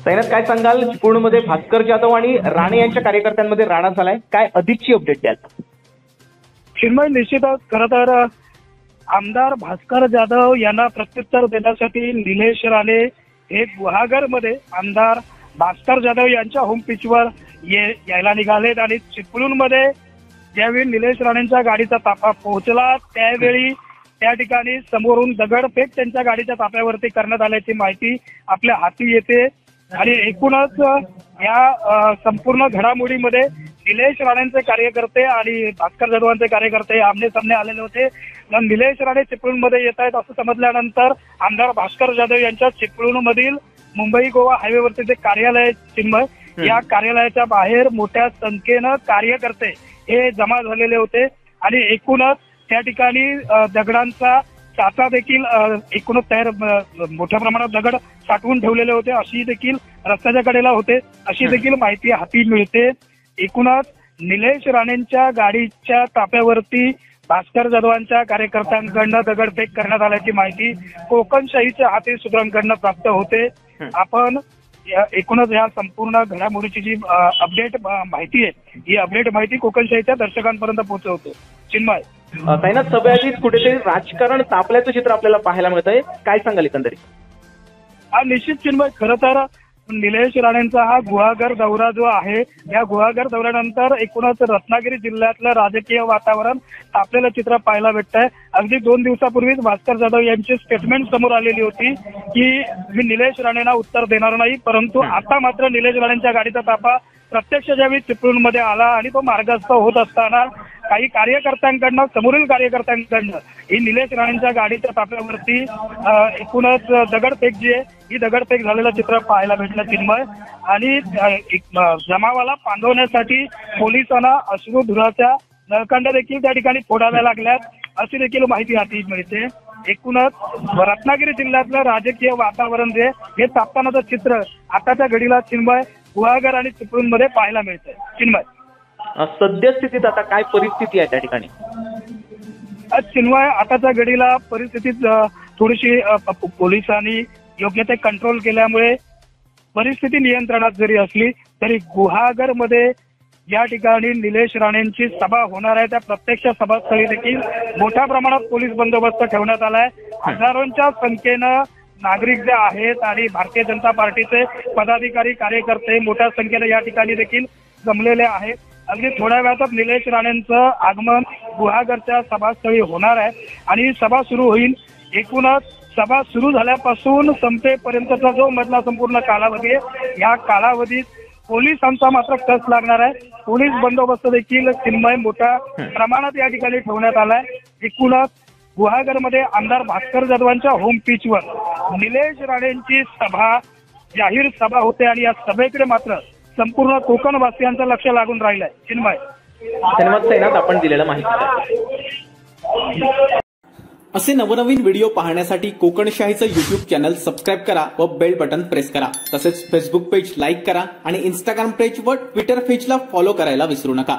साईनाथ, काय सांगाल? चिपळूणमध्ये भास्कर जाधव आणि राणे यांच्या कार्यकर्त्यांमध्ये राडा झालाय, काय अधिकची अपडेट द्याल? चिन्मय, निश्चितच खरं तर आमदार भास्कर जाधव यांना प्रत्युत्तर देण्यासाठी निलेश राणे हे गुहागरमध्ये आमदार भास्कर जाधव यांच्या होम पिचवर यायला निघालेत आणि चिपळूणमध्ये ज्यावेळी निलेश राणेंच्या गाडीचा ताफा पोहोचला त्यावेळी त्या ठिकाणी समोरून दगडफेक त्यांच्या गाडीच्या ताफ्यावरती करण्यात आल्याची माहिती आपल्या हाती येते आणि एकूणच या संपूर्ण घडामोडीमध्ये निलेश राणेंचे कार्यकर्ते आणि भास्कर जाधवांचे कार्यकर्ते आमने सामने आलेले होते. निलेश राणे चिपळूणमध्ये येत आहेत असं समजल्यानंतर आमदार भास्कर जाधव यांच्या चिपळूणमधील मुंबई गोवा हायवेवरती जे कार्यालय चिन्मय, या कार्यालयाच्या बाहेर मोठ्या संख्येनं कार्यकर्ते हे जमा झालेले होते आणि एकूणच त्या ठिकाणी दगडांचा साचा देखील एकूणच तयार मोठ्या प्रमाणात दगड साठवून ठेवलेले होते अशी देखील रस्त्याच्या कडेला होते अशी देखील माहिती हाती मिळते. एकूणच निलेश राणेंच्या गाडीच्या ताफ्यावरती भास्कर जाधवांच्या कार्यकर्त्यांकडनं दगडफेक करण्यात आल्याची माहिती कोकणशाहीच्या हाती सूत्रांकडनं प्राप्त होते. आपण एकूणच या संपूर्ण घडामोडीची जी अपडेट माहिती आहे ही अपडेट माहिती कोकणशाहीच्या दर्शकांपर्यंत पोहोचवतो. चिन्मय, साईनाथ, सभेआधीच कुठेतरी राजकारण तापल्याचं चित्र आपल्याला पाहायला मिळत आहे, काय सांगाल एकंदरीत? हा निश्चित चिन्मय, खरं तर निलेश राणेंचा हा गुहागर दौरा जो आहे या गुहागर दौऱ्यानंतर एकूणच रत्नागिरी जिल्ह्यातलं राजकीय वातावरण तापलेलं चित्र पाहायला भेटत आहे. अगदी 2 दिवसापूर्वीच भास्कर जाधव यांची स्टेटमेंट समोर आलेली होती की मी निलेश राणेंना उत्तर देणार नाही, परंतु आता मात्र निलेश राणेंच्या गाडीचा ताफा प्रत्यक्ष ज्यावेळी चिपळूणमध्ये आला आणि तो मार्गस्थ होत असताना काही कार्यकर्त्यांकडनं समोरील कार्यकर्त्यांकडनं ही निलेश राणेंच्या गाडीच्या ताफ्यावरती एकूणच दगडफेक जी आहे ही दगडफेक झालेलं चित्र पाहायला भेटलं चिन्मय. आणि जमावाला पांगवण्यासाठी पोलिसांना अश्रुधुराच्या नळकांड्या देखील त्या ठिकाणी फोडाव्या लागल्यात अशी देखील माहिती हाती मिळते. एकूणच रत्नागिरी जिल्ह्यातलं राजकीय वातावरण जे हे तापतानाचं चित्र आताच्या घडीला चिन्मय गुहागर आणि चिपळूणमध्ये पाहायला मिळतंय. चिन्मय, सद्यस्थितीत आता काय परिस्थिती आहे त्या ठिकाणी? चिन्मय, आताच्या घडीला परिस्थितीत थोडीशी पोलिसांनी योग्य ते कंट्रोल केल्यामुळे परिस्थिती नियंत्रणात जरी असली तरी गुहागरमध्ये या ठिकाणी निलेश राणेंची सभा होणार आहे त्या प्रत्यक्ष सभास्थळी देखील मोठ्या प्रमाणात पोलीस बंदोबस्त ठेवण्यात आलाय. हजारोंच्या संख्येनं नागरिक जे आहेत आणि भारतीय जनता पार्टीचे पदाधिकारी कार्यकर्ते मोठ्या संख्येनं या ठिकाणी देखील जमलेले आहेत. अगदी थोड्या वेळातच निलेश राणेंचं आगमन गुहागरच्या सभास्थळी होणार आहे आणि सभा सुरू होईल. एकूणच सभा सुरू झाल्यापासून संपेपर्यंतचा जो मधला संपूर्ण कालावधी आहे या कालावधीत पोलिसांचा मात्र कस लागणार आहे. पोलीस बंदोबस्त देखील चिन्मय मोठ्या प्रमाणात या ठिकाणी ठेवण्यात आलाय. एकूणच गुहागरमध्ये आमदार भास्कर जाधवांच्या होम पिचवर निलेश राणेंची सभा जाहीर सभा होते आणि या सभेकडे मात्र संपूर्ण कोकणवासियांचं लक्ष लागून राहिलंय. चिन्मय, धन्यवाद साईनाथ, आपण दिलेल्या माहिती. असे नवनवीन व्हिडिओ पाहण्यासाठी कोकणशाहीचं YouTube चॅनल सबस्क्राईब करा व बेल बटन प्रेस करा. तसेच फेसबुक पेज लाईक करा आणि इंस्टाग्राम पेज व ट्विटर पेजला फॉलो करायला विसरू नका.